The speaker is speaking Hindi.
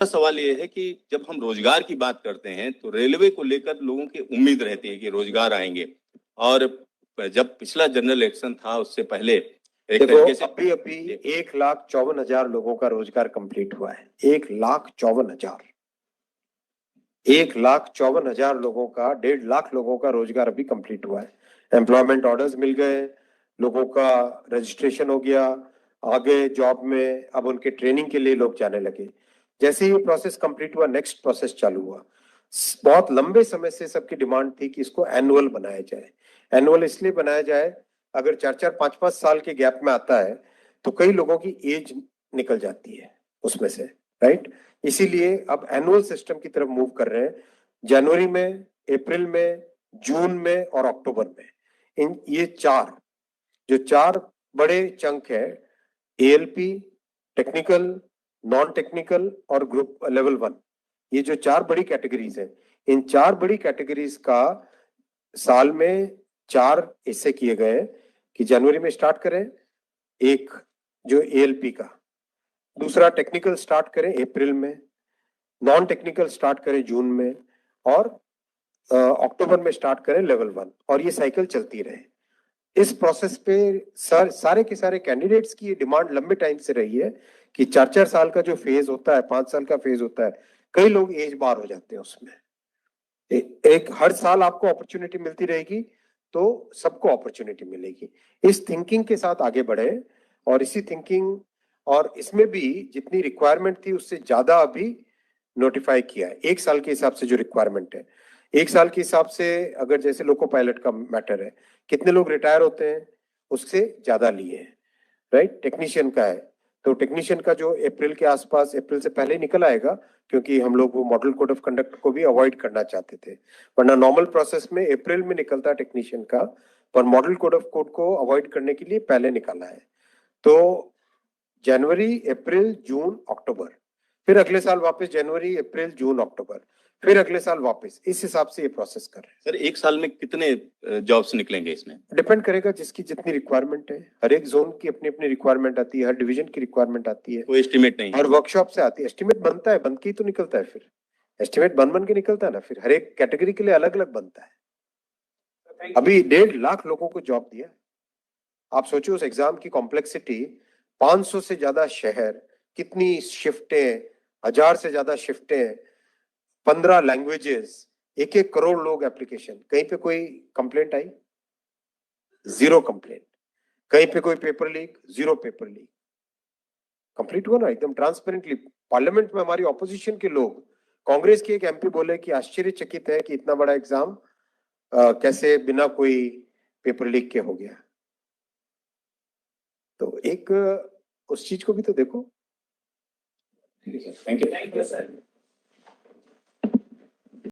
सवाल ये है कि जब हम रोजगार की बात करते हैं तो रेलवे को लेकर लोगों की उम्मीद रहती है कि रोजगार आएंगे। और जब पिछला जनरल इलेक्शन था उससे पहले एक तरीके से अभी 1,54,000 लोगों का रोजगार कंप्लीट हुआ है। 1,54,000 लोगों का 1.5 लाख लोगों का रोजगार अभी कंप्लीट हुआ है। एम्प्लॉयमेंट ऑर्डर्स मिल गए, लोगों का रजिस्ट्रेशन हो गया, आगे जॉब में अब उनके ट्रेनिंग के लिए लोग जाने लगे। जैसे ही प्रोसेस कंप्लीट हुआ, नेक्स्ट प्रोसेस चालू हुआ। बहुत लंबे समय से सबकी डिमांड थी कि इसको एनुअल बनाया जाए। एनुअल इसलिए बनाया जाए, अगर 4-4, 5-5 साल के गैप में आता है तो कई लोगों की एज निकल जाती है उसमें से, राइट। इसीलिए अब एनुअल सिस्टम की तरफ मूव कर रहे हैं। जनवरी में, अप्रैल में, जून में और अक्टूबर में, ये चार बड़े चंक है, एएलपी, टेक्निकल, नॉन टेक्निकल और ग्रुप लेवल 1। ये जो 4 बड़ी कैटेगरीज है, इन 4 बड़ी कैटेगरीज का साल में 4 हिस्से किए गए कि जनवरी में स्टार्ट करें एक जो एएलपी का, दूसरा टेक्निकल स्टार्ट करें अप्रैल में, नॉन टेक्निकल स्टार्ट करें जून में और अक्टूबर में स्टार्ट करें लेवल 1, और ये साइकिल चलती रहे। इस प्रोसेस पे सारे के सारे कैंडिडेट्स की डिमांड लंबे टाइम से रही है कि 4-4 साल का जो फेज होता है, 5 साल का फेज होता है, कई लोग एज बार हो जाते हैं उसमें। एक हर साल आपको अपॉर्चुनिटी मिलती रहेगी तो सबको अपॉर्चुनिटी मिलेगी। इस थिंकिंग के साथ आगे बढ़े, और इसी थिंकिंग और इसमें भी जितनी रिक्वायरमेंट थी उससे ज्यादा अभी नोटिफाई किया है। 1 साल के हिसाब से जो रिक्वायरमेंट है, 1 साल के हिसाब से, अगर जैसे लोको पायलट का मैटर है, कितने लोग रिटायर होते हैं उससे ज्यादा लिए हैं, राइट। टेक्नीशियन का है तो टेक्नीशियन का जो अप्रैल के आसपास, अप्रैल से पहले निकल आएगा, क्योंकि हम लोग वो मॉडल कोड ऑफ कंडक्ट को भी अवॉइड करना चाहते थे, वरना नॉर्मल प्रोसेस में अप्रैल में निकलता टेक्नीशियन का, पर मॉडल कोड ऑफ कोड को अवॉइड करने के लिए पहले निकाला है। तो जनवरी, अप्रैल, जून, अक्टूबर, फिर अगले साल वापस जनवरी, अप्रैल, जून, अक्टूबर, फिर अगले साल वापस, इस हिसाब से ये प्रोसेस कर रहे हैं। सर 1 साल में कितने जॉब्स निकलेंगे इसमें? डिपेंड करेगा जिसकी जितनी रिक्वायरमेंट है। हर एक जोन की अपनी अपनी रिक्वायरमेंट आती है, हर डिवीजन की रिक्वायरमेंट आती है, कोई एस्टिमेट नहीं, हर वर्कशॉप से आती है। एस्टिमेट बनता है, बन के ही तो निकलता है, फिर एस्टिमेट बन के निकलता है ना, फिर हर एक कैटेगरी के लिए अलग अलग बनता है। अभी 1.5 लाख लोगों को जॉब दिया। आप सोचिए उस एग्जाम की कॉम्प्लेक्सिटी, 500 से ज्यादा शहर, कितनी शिफ्टें, 1000 से ज्यादा शिफ्टें, 15 लैंग्वेजेस, 1-1 करोड़ लोग एप्लीकेशन। कहीं पे कोई कंप्लेंट आई? 0 कंप्लेंट। कहीं पे कोई paper leak? 0 paper leak. Complete हुआ ना एकदम ट्रांसपेरेंटली। पार्लियामेंट में हमारी ऑपोजिशन के लोग, कांग्रेस के एक एमपी बोले कि आश्चर्यचकित है कि इतना बड़ा एग्जाम कैसे बिना कोई पेपर लीक के हो गया। तो एक उस चीज को भी तो देखो। Thank you sir.